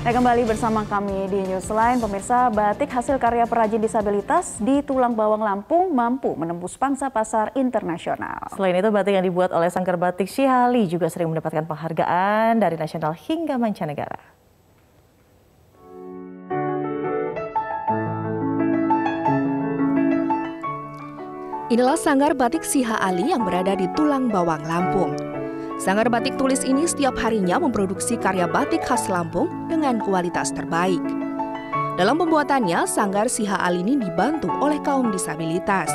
Nah, kembali bersama kami di Newsline, pemirsa, batik hasil karya perajin disabilitas di Tulang Bawang Lampung mampu menembus pangsa pasar internasional. Selain itu, batik yang dibuat oleh Sanggar Batik Syihali juga sering mendapatkan penghargaan dari nasional hingga mancanegara. Inilah Sanggar Batik Syihali yang berada di Tulang Bawang Lampung. Sanggar Batik Tulis ini setiap harinya memproduksi karya batik khas Lampung dengan kualitas terbaik. Dalam pembuatannya, Sanggar Syihali ini dibantu oleh kaum disabilitas.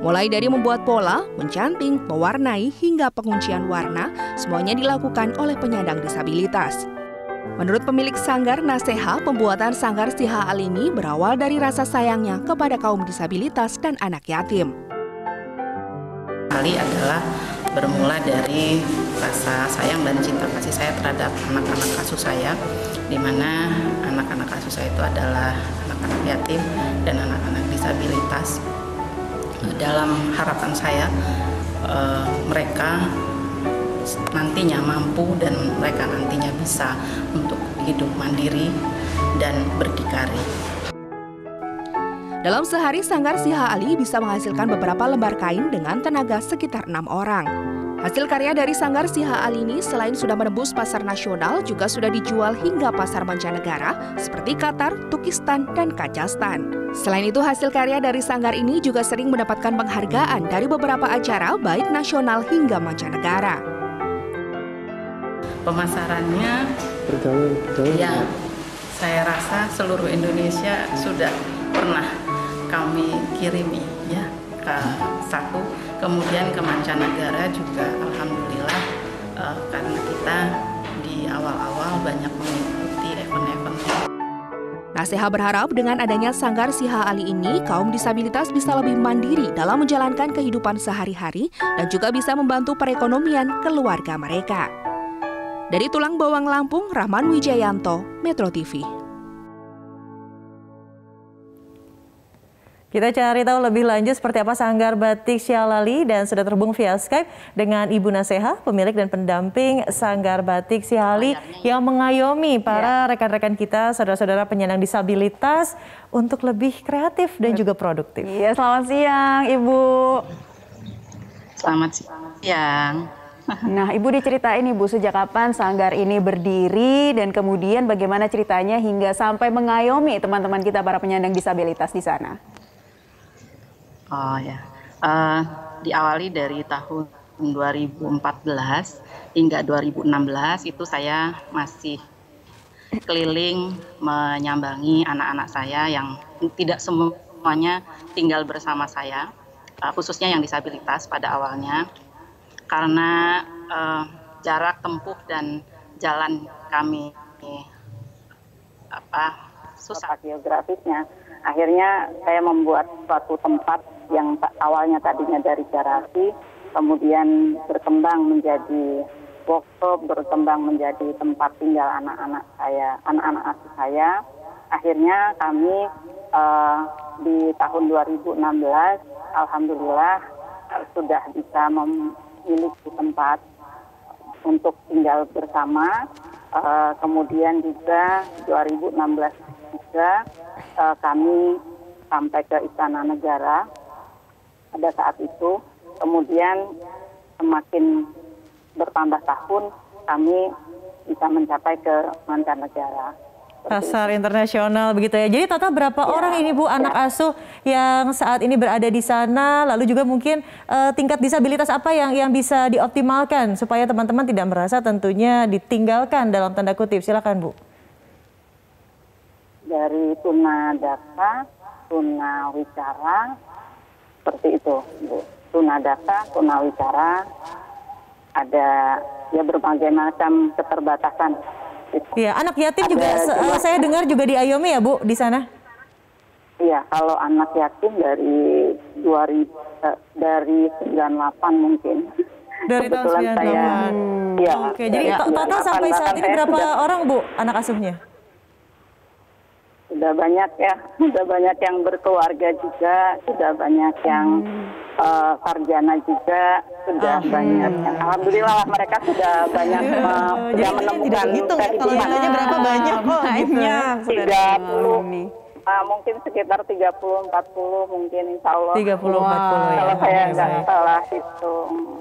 Mulai dari membuat pola, mencanting, mewarnai, hingga penguncian warna, semuanya dilakukan oleh penyandang disabilitas. Menurut pemilik Sanggar Naseha, pembuatan Sanggar Syihali ini berawal dari rasa sayangnya kepada kaum disabilitas dan anak yatim. Adalah bermula dari rasa sayang dan cinta kasih saya terhadap anak-anak asuh saya, di mana anak-anak asuh saya itu adalah anak-anak yatim dan anak-anak disabilitas. Dalam harapan saya, mereka nantinya mampu dan mereka nantinya bisa untuk hidup mandiri dan berdikari. Dalam sehari, Sanggar Syihali bisa menghasilkan beberapa lembar kain dengan tenaga sekitar 6 orang. Hasil karya dari Sanggar Syihali ini selain sudah menembus pasar nasional, juga sudah dijual hingga pasar mancanegara seperti Qatar, Turkistan, dan Kazakhstan. Selain itu, hasil karya dari Sanggar ini juga sering mendapatkan penghargaan dari beberapa acara baik nasional hingga mancanegara. Pemasarannya, ya, saya rasa seluruh Indonesia sudah pernah kami kirimi ya ke satu, kemudian ke mancanegara juga alhamdulillah, karena kita di awal-awal banyak mengikuti event-event. Naseha berharap dengan adanya Sanggar Syihali ini, kaum disabilitas bisa lebih mandiri dalam menjalankan kehidupan sehari-hari dan juga bisa membantu perekonomian keluarga mereka. Dari Tulang Bawang Lampung, Rahman Wijayanto, Metro TV. Kita cari tahu lebih lanjut seperti apa Sanggar Batik Syihali dan sudah terhubung via Skype dengan Ibu Naseha, pemilik dan pendamping Sanggar Batik Syihali yang mengayomi para rekan-rekan kita, saudara-saudara penyandang disabilitas untuk lebih kreatif dan juga produktif. Iya, selamat siang Ibu. Selamat siang. Nah, Ibu diceritain Ibu sejak kapan Sanggar ini berdiri dan kemudian bagaimana ceritanya hingga sampai mengayomi teman-teman kita para penyandang disabilitas di sana. Oh ya, diawali dari tahun 2014 hingga 2016 itu saya masih keliling menyambangi anak-anak saya yang tidak semuanya tinggal bersama saya, khususnya yang disabilitas pada awalnya, karena jarak tempuh dan jalan kami susah geografisnya. Akhirnya saya membuat suatu tempat yang awalnya tadinya dari garasi, kemudian berkembang menjadi workshop, berkembang menjadi tempat tinggal anak-anak saya, anak-anak asuh saya. Akhirnya kami di tahun 2016, alhamdulillah sudah bisa memiliki tempat untuk tinggal bersama. Kemudian juga 2016 juga kami sampai ke Istana Negara pada saat itu. Kemudian semakin bertambah tahun kami bisa mencapai ke mancanegara. Pasar internasional begitu ya. Jadi total berapa orang ini Bu anak asuh yang saat ini berada di sana? Lalu juga mungkin tingkat disabilitas apa yang bisa dioptimalkan supaya teman-teman tidak merasa tentunya ditinggalkan dalam tanda kutip. Silakan Bu. Dari tunadaksa, tunawicara, seperti itu, Bu. Tunadaksa, tunawicara, ada ya berbagai macam keterbatasan. Iya, anak yatim juga saya dengar juga diayomi ya Bu di sana? Iya, kalau anak yatim dari 98 mungkin. Dari tahun 98. Iya. Oke, jadi total sampai saat ini berapa orang Bu anak asuhnya? Sudah banyak ya, sudah banyak yang berkeluarga juga, sudah banyak yang sarjana juga, sudah banyak. Alhamdulillah mereka sudah banyak sudah menemukan kehidupannya berapa banyak. banyak sudah ada 30, alumni. mungkin sekitar 30-40 mungkin insya Allah. 30-40 ya. Kalau saya nggak salah itu.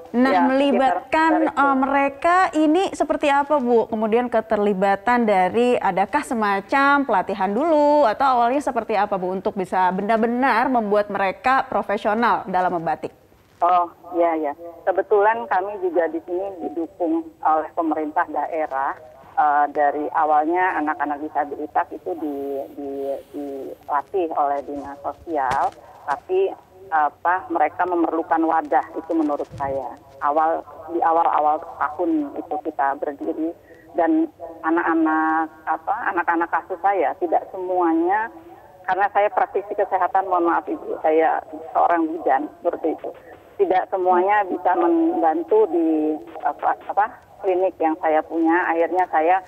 Nah, Ya, melibatkan sekitar itu. mereka ini seperti apa, Bu? Kemudian keterlibatan dari, adakah semacam pelatihan dulu atau awalnya seperti apa, Bu, untuk bisa benar-benar membuat mereka profesional dalam membatik? Oh, iya. Kebetulan kami juga di sini didukung oleh pemerintah daerah. Dari awalnya anak-anak disabilitas itu dilatih oleh dinas sosial, tapi mereka memerlukan wadah, itu menurut saya. Di awal tahun itu kita berdiri, dan anak-anak kasus saya tidak semuanya, karena saya praktisi kesehatan, mohon maaf Ibu, saya seorang bidan seperti itu. Tidak semuanya bisa membantu di klinik yang saya punya. Akhirnya saya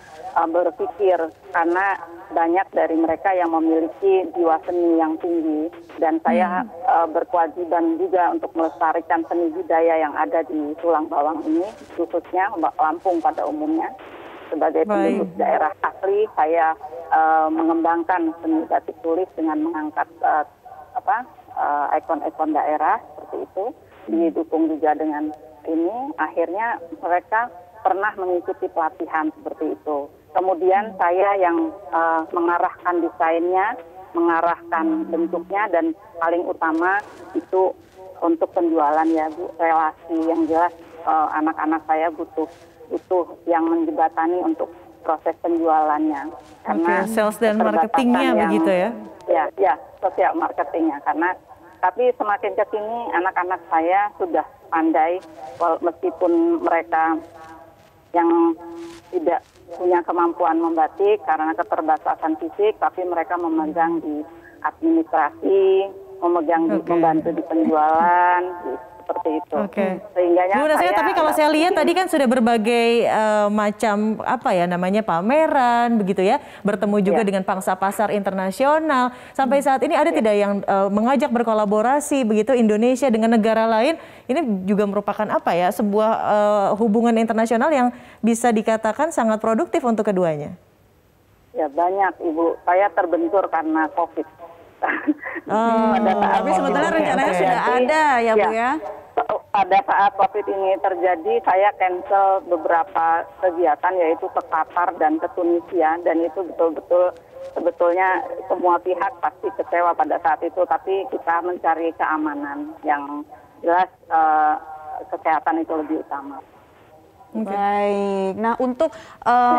berpikir, karena banyak dari mereka yang memiliki jiwa seni yang tinggi, dan saya berkewajiban juga untuk melestarikan seni budaya yang ada di Tulang Bawang ini, khususnya Lampung pada umumnya. Sebagai penduduk daerah asli, saya mengembangkan seni batik tulis dengan mengangkat ikon-ikon daerah seperti itu, didukung juga dengan ini. Akhirnya mereka pernah mengikuti pelatihan seperti itu. Kemudian saya yang mengarahkan desainnya, mengarahkan bentuknya, dan paling utama itu untuk penjualan ya Bu, relasi yang jelas. Anak-anak saya butuh yang menjembatani untuk proses penjualannya. Karena sales dan marketingnya begitu ya? Ya, sosial marketingnya. Tapi semakin ke sini anak-anak saya sudah pandai, meskipun mereka yang tidak punya kemampuan membatik karena keterbatasan fisik, tapi mereka memegang di administrasi, membantu di penjualan, seperti itu. Sehingga Bu Naseha, tapi kalau saya lihat tadi kan sudah berbagai macam pameran begitu ya, bertemu juga dengan pangsa pasar internasional. Sampai saat ini ada tidak yang mengajak berkolaborasi begitu Indonesia dengan negara lain? Ini juga merupakan sebuah hubungan internasional yang bisa dikatakan sangat produktif untuk keduanya. Ya banyak Ibu, saya terbentur karena COVID. Tapi sebetulnya rencananya sudah ada ya Bu ya? Pada saat COVID ini terjadi, saya cancel beberapa kegiatan, yaitu ke Qatar dan ke Tunisia, dan itu betul-betul sebetulnya semua pihak pasti kecewa pada saat itu, tapi kita mencari keamanan yang jelas, kesehatan itu lebih utama. Baik, nah untuk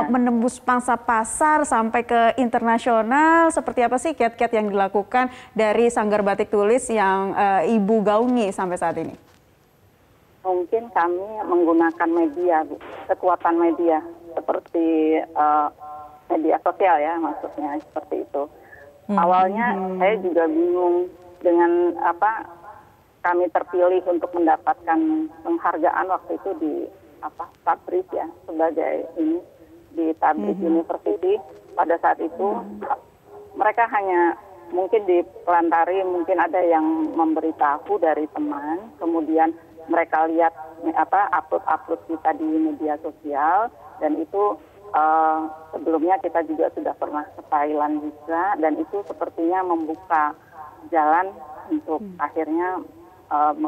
menembus pangsa pasar sampai ke internasional, seperti apa sih kiat-kiat yang dilakukan dari Sanggar Batik Tulis yang Ibu gaungi sampai saat ini? Mungkin kami menggunakan media, Bu, kekuatan media seperti media sosial ya, maksudnya seperti itu. Awalnya saya juga bingung dengan kami terpilih untuk mendapatkan penghargaan waktu itu di Tabriz ya, sebagai ini di Tabriz University. Pada saat itu mereka hanya mungkin dipelantari, mungkin ada yang memberitahu dari teman, kemudian mereka lihat upload kita di media sosial, dan itu sebelumnya kita juga sudah pernah ke Thailand juga, dan itu sepertinya membuka jalan untuk akhirnya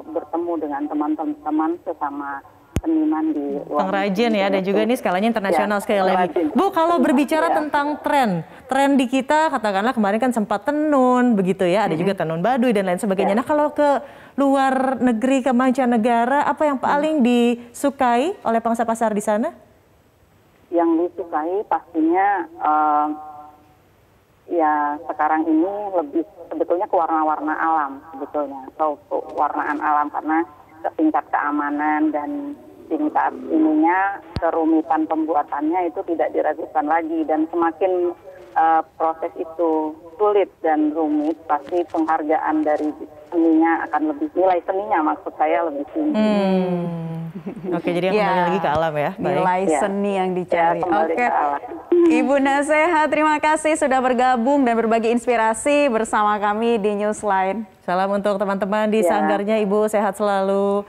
bertemu dengan teman-teman sesama seniman di pengrajin ya, dan juga ini skalanya internasional sekali lagi. Bu, kalau berbicara tentang tren di kita, katakanlah kemarin kan sempat tenun begitu ya, ada juga tenun Baduy dan lain sebagainya. Nah, kalau ke luar negeri, ke mancanegara, apa yang paling disukai oleh pangsa pasar di sana? Yang disukai pastinya ya sekarang ini lebih sebetulnya ke warna-warna alam sebetulnya, atau warnaan alam, karena tingkat keamanan dan tingkat kerumitan pembuatannya itu tidak diragukan lagi, dan semakin proses itu sulit dan rumit, pasti penghargaan dari seninya akan lebih, nilai seninya maksud saya lebih tinggi. Oke, jadi yang kembali lagi ke alam ya. Nilai seni yang dicari. Oke. Ibu Naseha, terima kasih sudah bergabung dan berbagi inspirasi bersama kami di Newsline. Salam untuk teman-teman di sanggarnya, Ibu, sehat selalu.